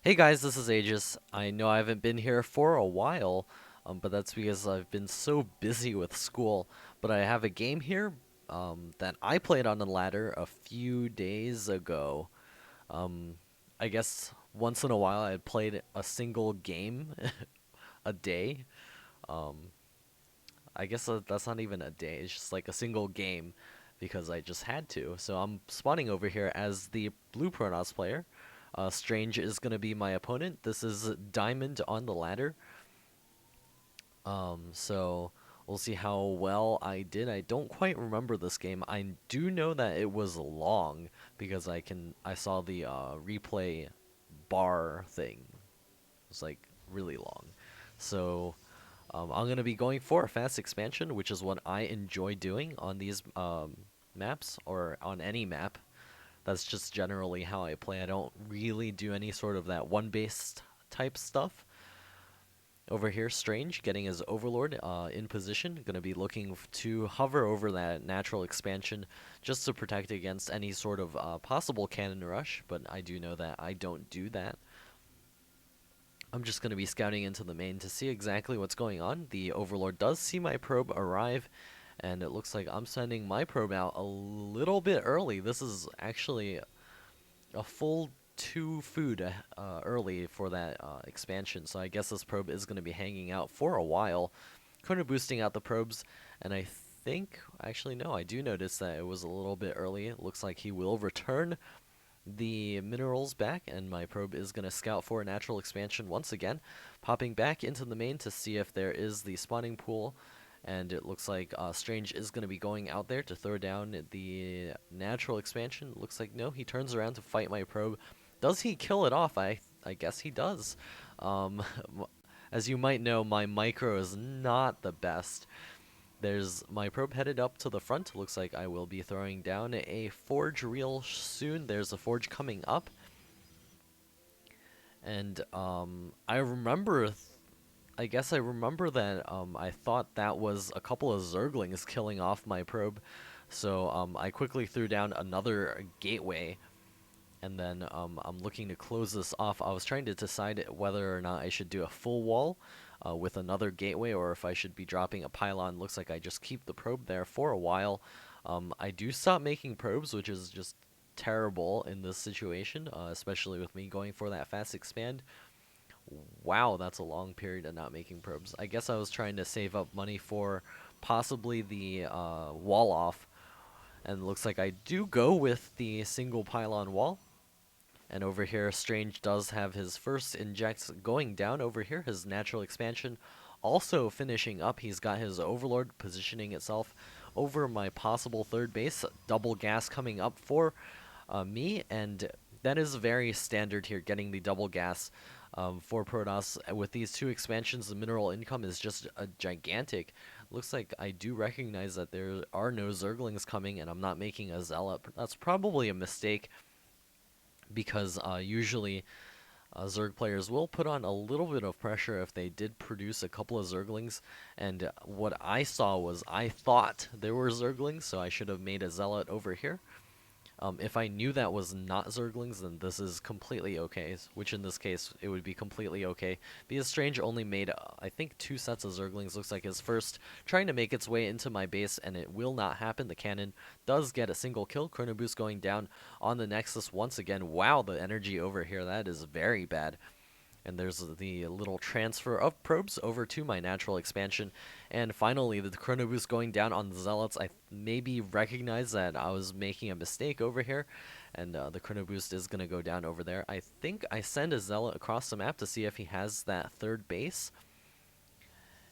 Hey guys, this is Aegis. I know I haven't been here for a while, but that's because I've been so busy with school. But I have a game here that I played on the ladder a few days ago. Um, I guess once in a while I had played a single game a day. Um, I guess that's not even a day, it's just like a single game because I just had to. So I'm spawning over here as the blue Protoss player. Strange is going to be my opponent. This is Diamond on the ladder. So we'll see how well I did. I don't quite remember this game. I do know that it was long because I saw the replay bar thing. It was like really long. So I'm gonna be going for a fast expansion, which is what I enjoy doing on these maps or on any map. That's just generally how I play. I don't really do any sort of that one-based type stuff. Over here, Strange getting his Overlord in position. Going to be looking to hover over that natural expansion just to protect against any sort of possible cannon rush, but I do know that I don't do that. I'm just going to be scouting into the main to see exactly what's going on. The Overlord does see my probe arrive, and it looks like I'm sending my probe out a little bit early. This is actually a full 2 food early for that expansion, so I guess this probe is going to be hanging out for a while. Kind of boosting out the probes, and I think, actually no, I do notice that it was a little bit early. It looks like he will return the minerals back, and my probe is going to scout for a natural expansion once again, popping back into the main to see if there is the spawning pool. And it looks like Strange is going to be going out there to throw down the natural expansion. Looks like no, he turns around to fight my probe. Does he kill it off? I guess he does. Um, as you might know, my micro is not the best. There's my probe headed up to the front. Looks like I will be throwing down a forge real soon. There's a forge coming up. And I guess I remember that I thought that was a couple of Zerglings killing off my probe. So I quickly threw down another gateway, and then I'm looking to close this off. I was trying to decide whether or not I should do a full wall with another gateway, or if I should be dropping a pylon. Looks like I just keep the probe there for a while. I do stop making probes, which is just terrible in this situation, especially with me going for that fast expand. Wow, that's a long period of not making probes. I guess I was trying to save up money for possibly the wall off, and it looks like I do go with the single pylon wall. And over here, Strange does have his first injects going down over here. His natural expansion also finishing up. He's got his Overlord positioning itself over my possible third base. Double gas coming up for me, and that is very standard here, getting the double gas for Protoss. With these two expansions, the mineral income is just a gigantic. Looks like I do recognize that there are no Zerglings coming, and I'm not making a Zealot. That's probably a mistake because usually Zerg players will put on a little bit of pressure if they did produce a couple of Zerglings, and what I saw was I thought there were Zerglings, so I should have made a Zealot over here. If I knew that was not Zerglings, then this is completely okay, which in this case, it would be completely okay, because Strange only made, I think, 2 sets of Zerglings. Looks like his first trying to make its way into my base, and it will not happen. The cannon does get a single kill. Chrono Boost going down on the Nexus once again. Wow, the energy over here, that is very bad. And there's the little transfer of probes over to my natural expansion. And finally, the Chrono Boost going down on the Zealots. I maybe recognize that I was making a mistake over here, and the Chrono Boost is going to go down over there. I think I send a Zealot across the map to see if he has that third base.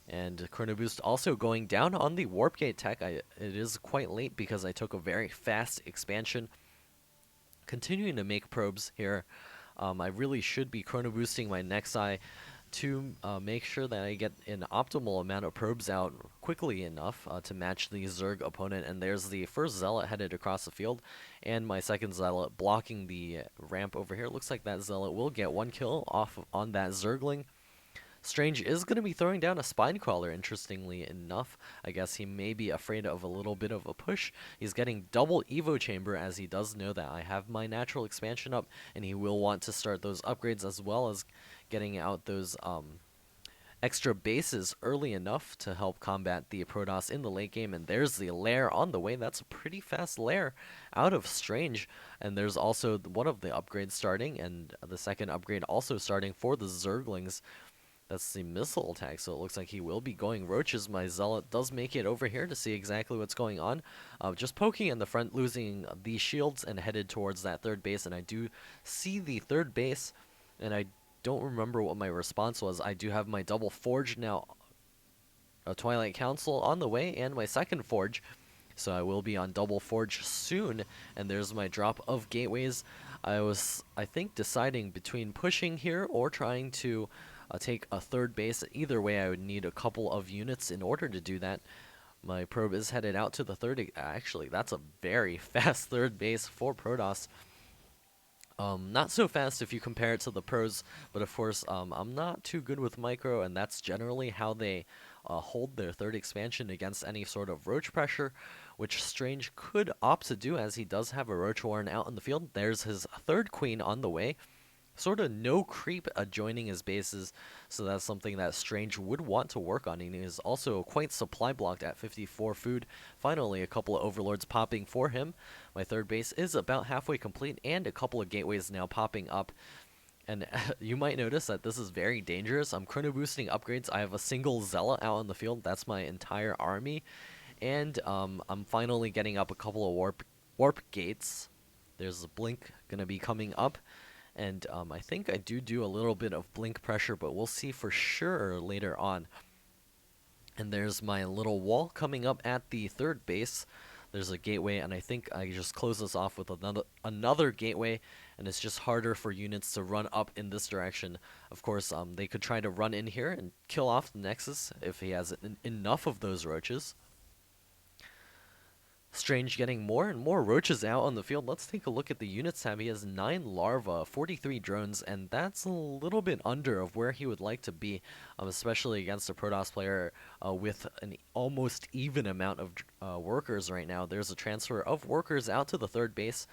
And Chrono Boost also going down on the Warp Gate tech. It is quite late because I took a very fast expansion. Continuing to make probes here. I really should be chrono boosting my Nexi to make sure that I get an optimal amount of probes out quickly enough to match the Zerg opponent. And there's the first Zealot headed across the field, and my second Zealot blocking the ramp over here. Looks like that Zealot will get 1 kill off on that Zergling. Strange is going to be throwing down a spine crawler, interestingly enough. I guess he may be afraid of a little bit of a push. He's getting double Evo Chamber, as he does know that I have my natural expansion up, and he will want to start those upgrades as well as getting out those extra bases early enough to help combat the Protoss in the late game. And there's the lair on the way. That's a pretty fast lair out of Strange. And there's also one of the upgrades starting, and the second upgrade also starting for the Zerglings. That's the missile attack, so it looks like he will be going roaches. My Zealot does make it over here to see exactly what's going on. Just poking in the front, losing the shields, and headed towards that third base. And I do see the third base, and I don't remember what my response was. I do have my double forge now, a Twilight Council on the way, and my second forge. So I will be on double forge soon, and there's my drop of gateways. I think, deciding between pushing here or trying to take a third base. Either way, I would need a couple of units in order to do that. My probe is headed out to the third. Actually, that's a very fast third base for Protoss. Not so fast if you compare it to the pros, but of course, I'm not too good with micro, and that's generally how they hold their third expansion against any sort of roach pressure, which Strange could opt to do, as he does have a roach warren out in the field. There's his third queen on the way. Sort of no creep adjoining his bases, so that's something that Strange would want to work on. And he is also quite supply blocked at 54 food. Finally, a couple of overlords popping for him. My third base is about halfway complete, and a couple of gateways now popping up. And you might notice that this is very dangerous. I'm chrono boosting upgrades. I have a single Zealot out in the field. That's my entire army. And I'm finally getting up a couple of warp gates. There's a blink gonna be coming up. And I think I do a little bit of blink pressure, but we'll see for sure later on. And there's my little wall coming up at the third base. There's a gateway, and I think I just close this off with another gateway, and it's just harder for units to run up in this direction. Of course, they could try to run in here and kill off the Nexus if he has enough of those roaches. Strange getting more and more roaches out on the field. Let's take a look at the units tab. He has 9 larvae, 43 drones, and that's a little bit under of where he would like to be, especially against a Protoss player with an almost even amount of workers right now. There's a transfer of workers out to the third base.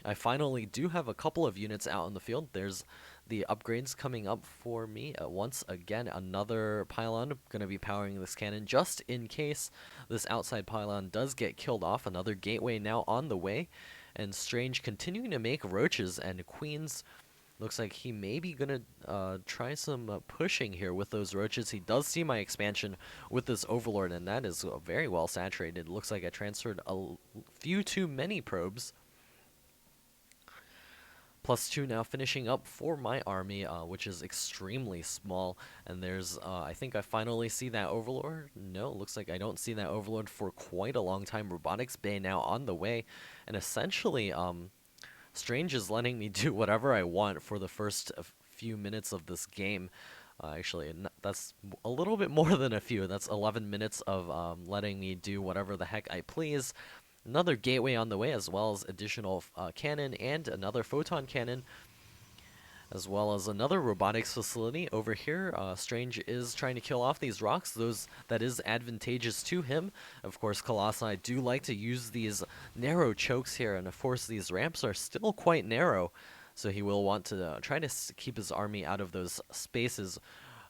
I finally do have a couple of units out in the field. There's the upgrades coming up for me. Once again, another pylon going to be powering this cannon just in case this outside pylon does get killed off. Another gateway now on the way, and Strange continuing to make roaches and queens. Looks like he may be going to try some pushing here with those roaches. He does see my expansion with this overlord, and that is very well saturated. Looks like I transferred a few too many probes. +2 now finishing up for my army, which is extremely small. And there's, I think I finally see that overlord. No, looks like I don't see that overlord for quite a long time. Robotics Bay now on the way, and essentially, Strange is letting me do whatever I want for the first few minutes of this game. Actually, that's a little bit more than a few. That's 11 minutes of letting me do whatever the heck I please. Another gateway on the way, as well as additional cannon and another photon cannon, as well as another robotics facility over here. Strange is trying to kill off these rocks. That is advantageous to him. Of course, Colossi do like to use these narrow chokes here, and of course these ramps are still quite narrow, so he will want to try to keep his army out of those spaces.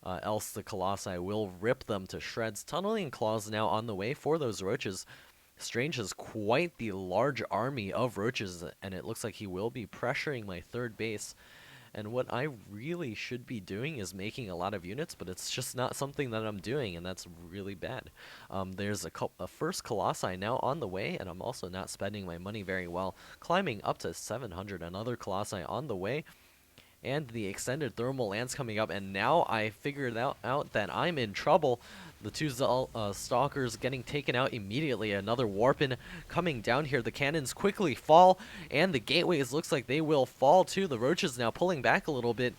Else the Colossi will rip them to shreds. Tunneling claws now on the way for those roaches. Strange has quite the large army of roaches, and it looks like he will be pressuring my third base. And what I really should be doing is making a lot of units, but it's just not something that I'm doing, and that's really bad. There's a first Colossi now on the way, and I'm also not spending my money very well. Climbing up to 700, another Colossi on the way. And the extended thermal lance coming up, and now I figured out that I'm in trouble. The two stalkers getting taken out immediately. Another warpin coming down here. The cannons quickly fall, and the gateways looks like they will fall too. The roaches now pulling back a little bit.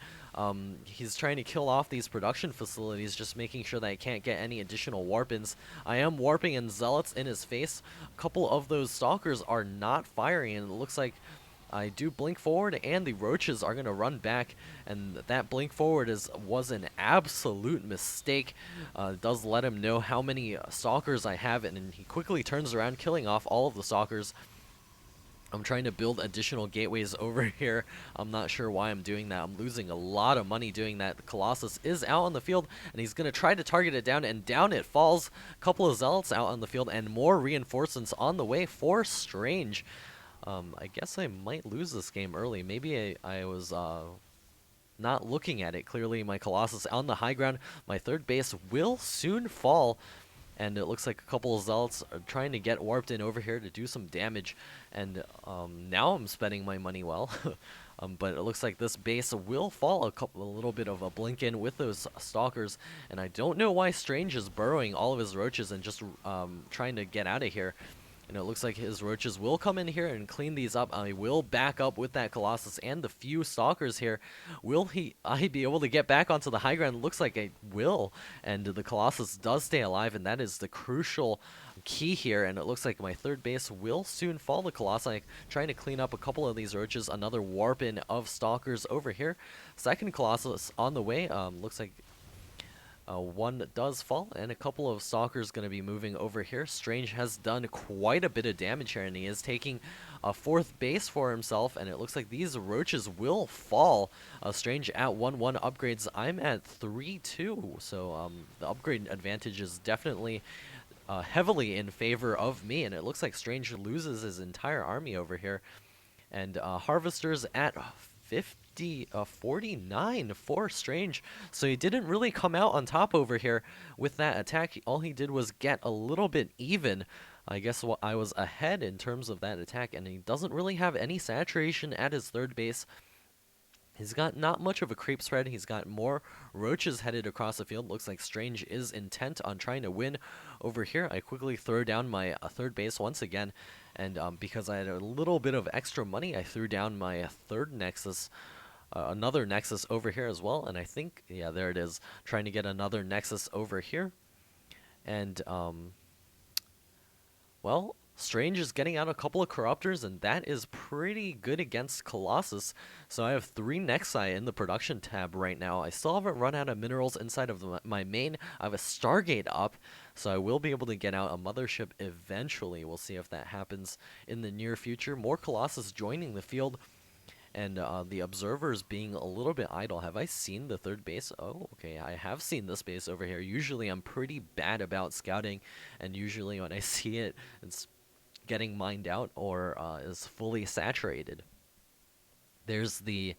He's trying to kill off these production facilities, just making sure that I can't get any additional warpins. I am warping in zealots in his face. A couple of those stalkers are not firing, and it looks like I do blink forward, and the roaches are gonna run back, and that blink forward was an absolute mistake. It does let him know how many stalkers I have, and he quickly turns around, killing off all of the stalkers. I'm trying to build additional gateways over here. I'm not sure why I'm doing that. I'm losing a lot of money doing that. The Colossus is out on the field, and he's going to try to target it down, and down it falls. A couple of Zealots out on the field, and more reinforcements on the way for Strange. I guess I might lose this game early. Maybe I was not looking at it. Clearly, my Colossus on the high ground. My third base will soon fall. And it looks like a couple of Zealots are trying to get warped in over here to do some damage. And now I'm spending my money well. But it looks like this base will fall. A little bit of a blink in with those Stalkers. And I don't know why Strange is burrowing all of his roaches and just trying to get out of here. And it looks like his roaches will come in here and clean these up. I will back up with that Colossus and the few Stalkers here. Will I be able to get back onto the high ground? Looks like I will. And the Colossus does stay alive, and that is the crucial key here. And it looks like my third base will soon fall. The Colossi trying to clean up a couple of these roaches. Another warp in of Stalkers over here. Second Colossus on the way. Looks like one does fall, and a couple of Stalkers going to be moving over here. Strange has done quite a bit of damage here, and he is taking a fourth base for himself, and it looks like these roaches will fall. Strange at 1-1 upgrades. I'm at 3-2, so the upgrade advantage is definitely heavily in favor of me, and it looks like Strange loses his entire army over here. And Harvesters at 49 for Strange. So he didn't really come out on top over here with that attack. All he did was get a little bit even. I guess I was ahead in terms of that attack, and he doesn't really have any saturation at his third base. He's got not much of a creep spread. He's got more roaches headed across the field. Looks like Strange is intent on trying to win over here. I quickly throw down my third base once again. And because I had a little bit of extra money, I threw down my third Nexus. Another Nexus over here as well. And I think, yeah, there it is. Trying to get another Nexus over here. And, well, Strange is getting out a couple of Corruptors, and that is pretty good against Colossus. So I have 3 Nexi in the production tab right now. I still haven't run out of minerals inside of my main. I have a Stargate up, so I will be able to get out a Mothership eventually. We'll see if that happens in the near future. More Colossus joining the field, and the Observers being a little bit idle. Have I seen the third base? Oh, okay, I have seen this base over here. Usually I'm pretty bad about scouting, and usually when I see it, it's getting mined out or is fully saturated. There's the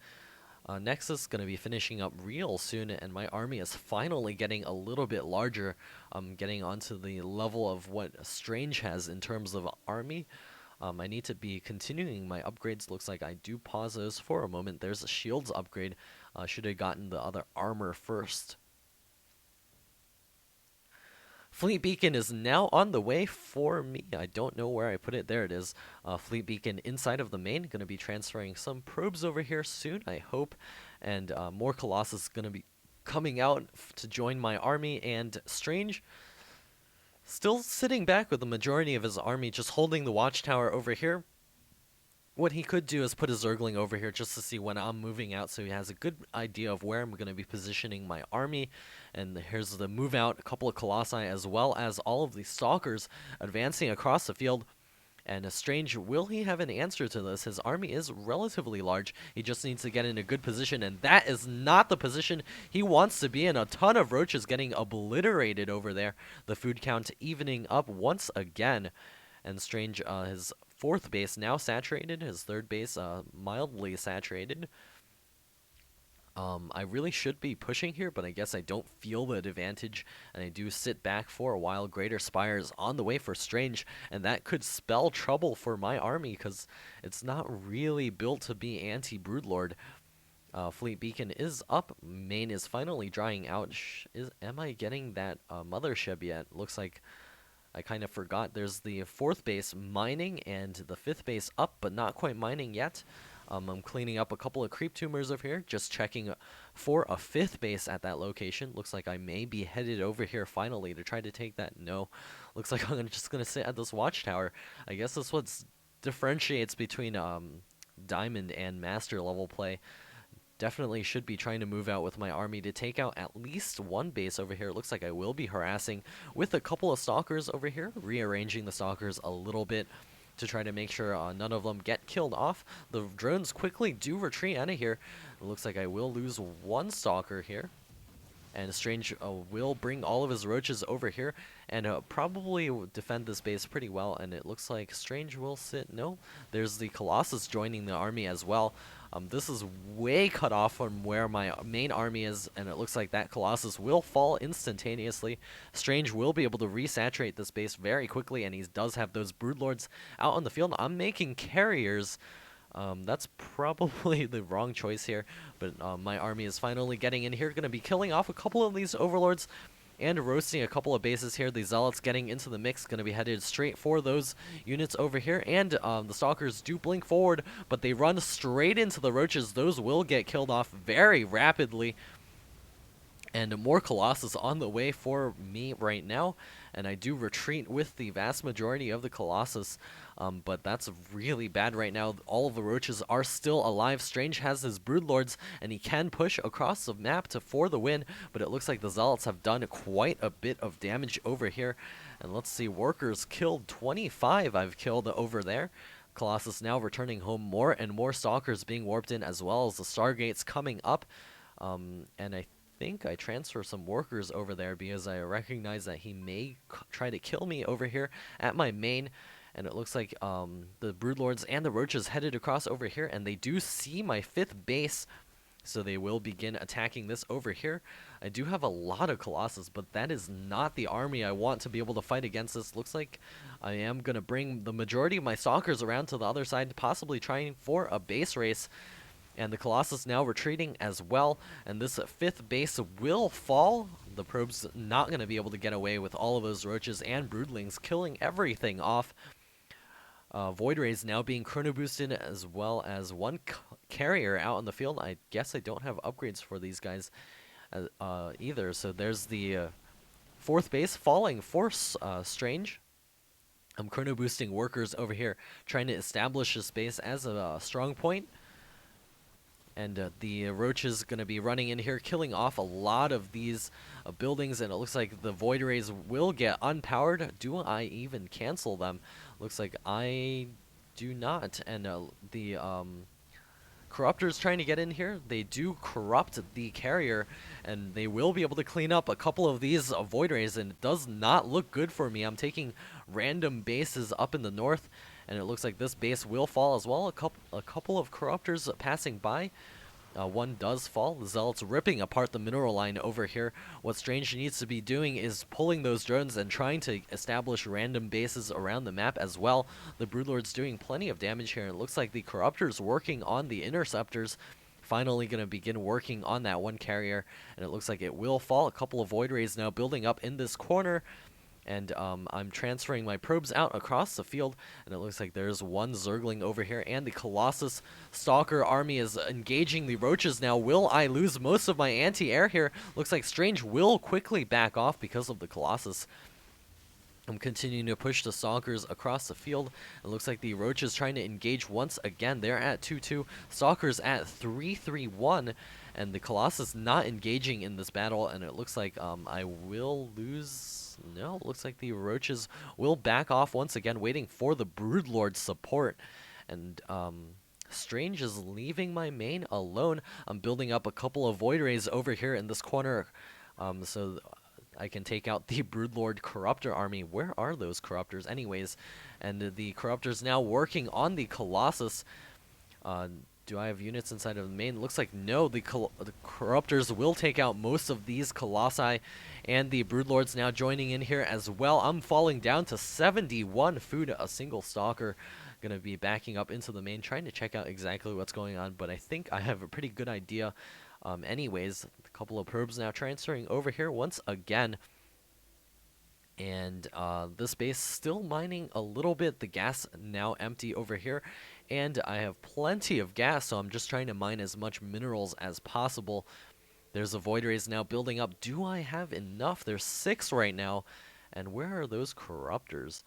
Nexus going to be finishing up real soon, and my army is finally getting a little bit larger. I'm getting onto the level of what Strange has in terms of army. I need to be continuing my upgrades. Looks like I do pause those for a moment. There's a shields upgrade. Should have gotten the other armor first. Fleet Beacon is now on the way for me. I don't know where I put it. There it is. Fleet Beacon inside of the main. Going to be transferring some probes over here soon, I hope. And more Colossus going to be coming out to join my army. And Strange still sitting back with the majority of his army, just holding the watchtower over here. What he could do is put a Zergling over here just to see when I'm moving out, so he has a good idea of where I'm going to be positioning my army. And here's the move out, a couple of Colossi, as well as all of the Stalkers advancing across the field. And Strange, will he have an answer to this? His army is relatively large. He just needs to get in a good position, and that is not the position he wants to be in. A ton of roaches getting obliterated over there. The food count evening up once again. And Strange, his fourth base now saturated, his third base mildly saturated. I really should be pushing here, but I guess I don't feel the advantage, and I do sit back for a while. Greater Spire is on the way for Strange, and that could spell trouble for my army, because it's not really built to be anti-Broodlord. Fleet Beacon is up. Main is finally drying out. Am I getting that Mothership yet? Looks like I kind of forgot. There's the fourth base mining and the fifth base up, but not quite mining yet. I'm cleaning up a couple of creep tumors over here, just checking for a fifth base at that location. Looks like I may be headed over here finally to try to take that. No, looks like I'm just going to sit at this watchtower. I guess that's what differentiates between diamond and master level play. Definitely should be trying to move out with my army to take out at least one base over here. It looks like I will be harassing with a couple of stalkers over here, rearranging the stalkers a little bit to try to make sure none of them get killed off. The drones quickly do retreat out of here. It looks like I will lose one stalker here. And Strange will bring all of his roaches over here and probably defend this base pretty well. And it looks like Strange will sit. No, there's the Colossus joining the army as well. This is way cut off from where my main army is, and it looks like that Colossus will fall instantaneously. Strange will be able to resaturate this base very quickly, and he does have those Broodlords out on the field. I'm making carriers. That's probably the wrong choice here, but my army is finally getting in here. Going to be killing off a couple of these overlords and roasting a couple of bases here. The Zealots getting into the mix, going to be headed straight for those units over here. And the Stalkers do blink forward, but they run straight into the Roaches. Those will get killed off very rapidly. And more Colossus on the way for me right now. And I do retreat with the vast majority of the Colossus. But that's really bad right now. All of the Roaches are still alive. Strange has his Broodlords, and he can push across the map for the win. But it looks like the Zealots have done quite a bit of damage over here. And let's see, Workers killed 25 I've killed over there. Colossus now returning home, more and more Stalkers being warped in, as well as the Stargates coming up. And I think I transfer some workers over there because I recognize that he may try to kill me over here at my main. And it looks like the Broodlords and the Roaches headed across over here, and they do see my 5th base, so they will begin attacking this over here. I do have a lot of Colossus, but that is not the army I want to be able to fight against this. Looks like I am going to bring the majority of my Stalkers around to the other side, possibly trying for a base race. And the Colossus now retreating as well, and this 5th base will fall. The probe's not going to be able to get away with all of those Roaches and Broodlings killing everything off. Void Rays now being chrono boosted, as well as one carrier out in the field. I guess I don't have upgrades for these guys either, so there's the 4th base falling for Strange. I'm chrono boosting workers over here, trying to establish this base as a strong point. And the Roaches going to be running in here, killing off a lot of these buildings, and it looks like the Void Rays will get unpowered. Do I even cancel them? Looks like I do not. And the Corruptors trying to get in here. They do corrupt the carrier, and they will be able to clean up a couple of these Void Rays, and it does not look good for me. I'm taking random bases up in the north, and it looks like this base will fall as well. A couple of Corruptors passing by. One does fall. The Zealots ripping apart the mineral line over here. What Strange needs to be doing is pulling those drones and trying to establish random bases around the map as well. The Broodlord's doing plenty of damage here. It looks like the Corruptors working on the Interceptors. Finally going to begin working on that one carrier, and it looks like it will fall. A couple of Void Rays now building up in this corner. And I'm transferring my probes out across the field, and it looks like there's one Zergling over here, and the Colossus Stalker army is engaging the Roaches now. Will I lose most of my anti-air here? Looks like Strange will quickly back off because of the Colossus. I'm continuing to push the Stalkers across the field. It looks like the Roaches trying to engage once again. They're at 2-2. Stalkers at 3-3-1. And the Colossus not engaging in this battle. And it looks like I will lose... No, it looks like the Roaches will back off once again, waiting for the Broodlord support. And Strange is leaving my main alone. I'm building up a couple of Void Rays over here in this corner. So I can take out the Broodlord Corruptor army. Where are those Corruptors anyways? And the Corruptors now working on the Colossus. Do I have units inside of the main? Looks like no. The Corruptors will take out most of these Colossi. And the Broodlords now joining in here as well. I'm falling down to 71 food. A single Stalker going to be backing up into the main, trying to check out exactly what's going on. But I think I have a pretty good idea. Anyways, a couple of probes now transferring over here once again. And this base still mining a little bit. The gas now empty over here. And I have plenty of gas, so I'm just trying to mine as much minerals as possible. There's a Void Rays now building up. Do I have enough? There's 6 right now. And where are those Corruptors?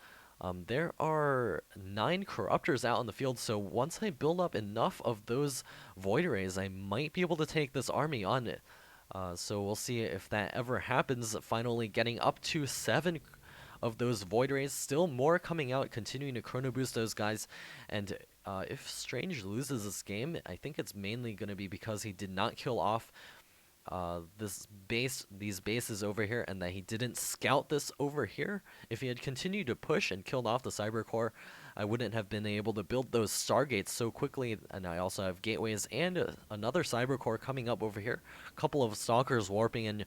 There are 9 Corruptors out in the field, so once I build up enough of those Void Rays, I might be able to take this army on it. So we'll see if that ever happens, finally getting up to 7 of those Void Rays. Still more coming out, continuing to Chrono Boost those guys. And if Strange loses this game, I think it's mainly going to be because he did not kill off these bases over here, and that he didn't scout this over here. If he had continued to push and killed off the Cyber Core, I wouldn't have been able to build those Stargates so quickly. And I also have gateways and another Cyber Core coming up over here. A couple of Stalkers warping in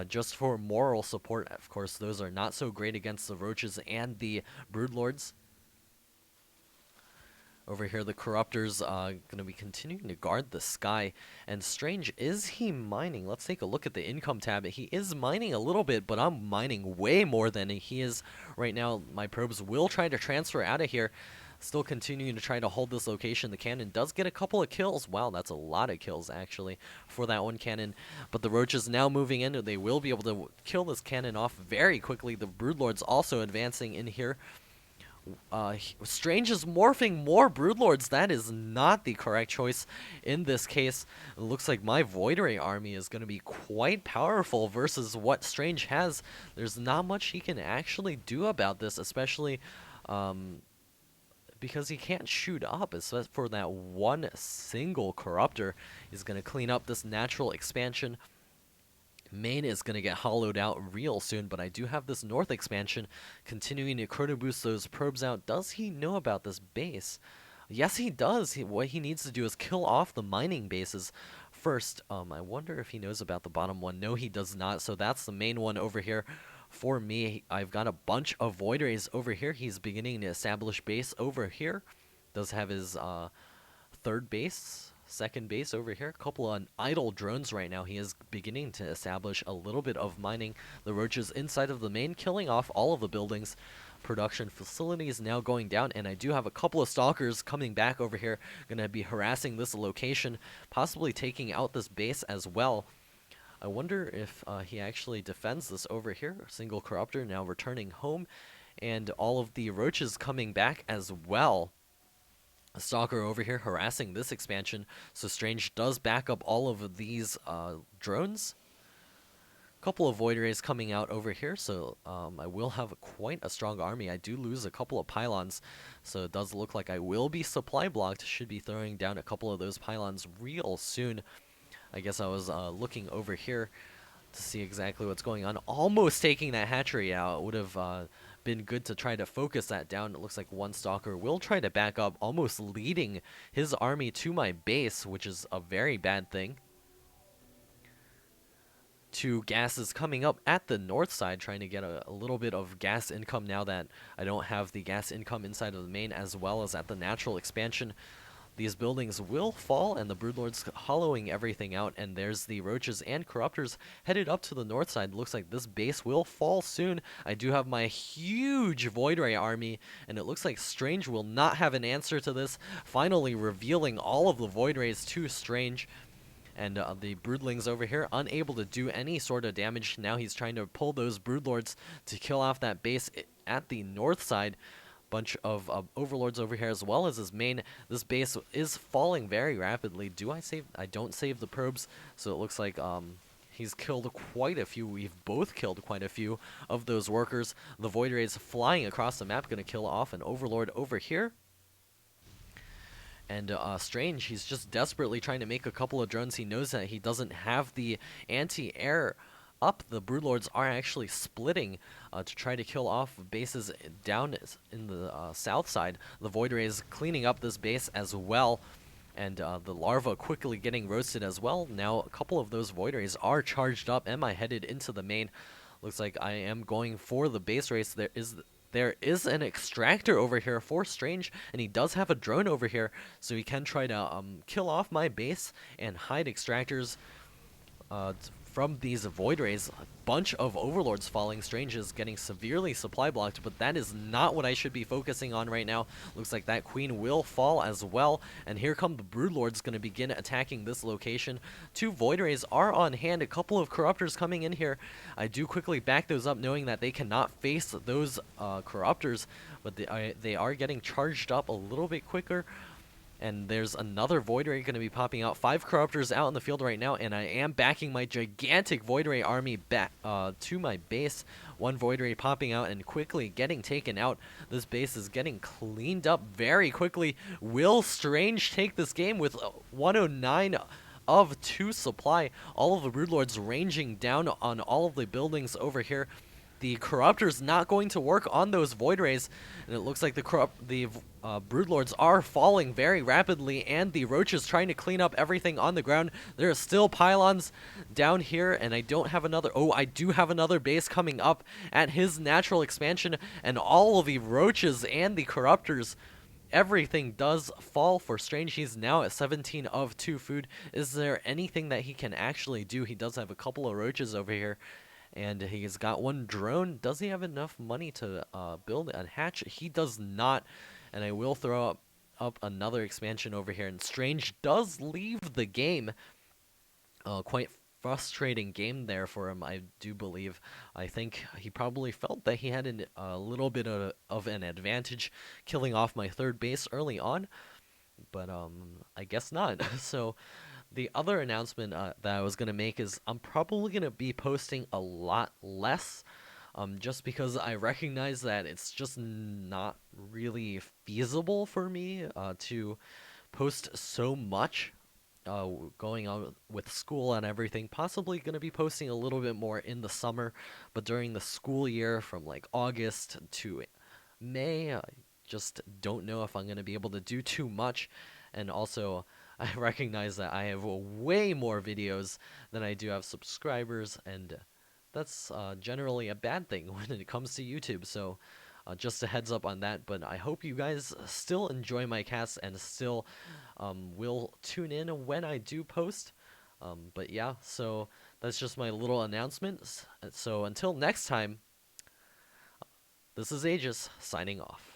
just for moral support. Of course, those are not so great against the Roaches and the Broodlords. Over here, the Corruptors going to be continuing to guard the sky. And Strange, is he mining? Let's take a look at the income tab. He is mining a little bit, but I'm mining way more than he is right now. My probes will try to transfer out of here. Still continuing to try to hold this location. The cannon does get a couple of kills. Wow, that's a lot of kills, actually, for that one cannon. But the Roaches now moving in. They will be able to kill this cannon off very quickly. The Broodlords also advancing in here. Strange is morphing more Broodlords. That is not the correct choice in this case. It looks like my Void Ray army is going to be quite powerful versus what Strange has. There's not much he can actually do about this, especially because he can't shoot up, except for that one single Corruptor. He's going to clean up this natural expansion. Main is going to get hollowed out real soon, but I do have this north expansion continuing to chrono boost those probes out. Does he know about this base? Yes, he does. What he needs to do is kill off the mining bases first. I wonder if he knows about the bottom one. No, he does not, so that's the main one over here. For me, I've got a bunch of Void Rays over here. He's beginning to establish base over here. Does have his third base, second base over here. A couple of idle drones right now. He is beginning to establish a little bit of mining. The Roaches inside of the main, killing off all of the buildings. Production facilities now going down, and I do have a couple of Stalkers coming back over here. Gonna be harassing this location, possibly taking out this base as well. I wonder if he actually defends this over here. Single Corruptor now returning home, and all of the Roaches coming back as well. A Stalker over here harassing this expansion, so Strange does back up all of these drones. Couple of Void Rays coming out over here, so I will have quite a strong army. I do lose a couple of pylons, so it does look like I will be supply blocked. Should be throwing down a couple of those pylons real soon. I guess I was looking over here to see exactly what's going on. Almost taking that hatchery out. It would have been good to try to focus that down. It looks like one Stalker will try to back up, almost leading his army to my base, which is a very bad thing. Two gases coming up at the north side, trying to get a little bit of gas income now that I don't have the gas income inside of the main, as well as at the natural expansion. These buildings will fall, and the Broodlords hollowing everything out, and there's the Roaches and Corruptors headed up to the north side. Looks like this base will fall soon. I do have my huge Void Ray army, and it looks like Strange will not have an answer to this, finally revealing all of the Void Rays to Strange. And the Broodlings over here unable to do any sort of damage. Now he's trying to pull those Broodlords to kill off that base at the north side. Bunch of Overlords over here, as well as his main. This base is falling very rapidly. Do I save? I don't save the probes, so it looks like he's killed quite a few. We've both killed quite a few of those workers. The Void Rays flying across the map, gonna kill off an Overlord over here. And Strange, he's just desperately trying to make a couple of drones. He knows that he doesn't have the anti-air up. The Broodlords are actually splitting to try to kill off bases down in the south side. The Void Rays cleaning up this base as well, and the larva quickly getting roasted as well. Now a couple of those Void Rays are charged up. Am I headed into the main? Looks like I am going for the base race. There is an extractor over here for Strange, and he does have a drone over here, so he can try to kill off my base and hide extractors from these Void Rays. A bunch of Overlords falling. Strange is getting severely supply blocked, but that is not what I should be focusing on right now. Looks like that Queen will fall as well, and here come the Broodlords going to begin attacking this location. 2 Void Rays are on hand, a couple of Corruptors coming in here. I do quickly back those up knowing that they cannot face those Corruptors, but they are getting charged up a little bit quicker. And there's another Void Ray going to be popping out. 5 Corruptors out in the field right now, and I am backing my gigantic Void Ray army back to my base. 1 Void Ray popping out and quickly getting taken out. This base is getting cleaned up very quickly. Will Strange take this game with 109 of 2 supply? All of the Broodlords ranging down on all of the buildings over here. The Corruptor's not going to work on those Void Rays, and it looks like the Broodlords are falling very rapidly, and the Roaches trying to clean up everything on the ground. There are still pylons down here, and I don't have another... Oh, I do have another base coming up at his natural expansion, and all of the Roaches and the Corruptors, everything does fall for Strange. He's now at 17 of 2 food. Is there anything that he can actually do? He does have a couple of Roaches over here. And he's got 1 drone. Does he have enough money to build a hatch? He does not. And I will throw up another expansion over here. And Strange does leave the game. Quite frustrating game there for him, I do believe. I think he probably felt that he had a little bit of an advantage killing off my 3rd base early on. But I guess not. So... The other announcement that I was going to make is I'm probably going to be posting a lot less, just because I recognize that it's just not really feasible for me to post so much going on with school and everything. Possibly going to be posting a little bit more in the summer, but during the school year from like August to May, I just don't know if I'm going to be able to do too much. And also, I recognize that I have way more videos than I do have subscribers, and that's generally a bad thing when it comes to YouTube, so just a heads up on that. But I hope you guys still enjoy my casts and still will tune in when I do post. But yeah, so that's just my little announcements. So until next time, this is Aegis, signing off.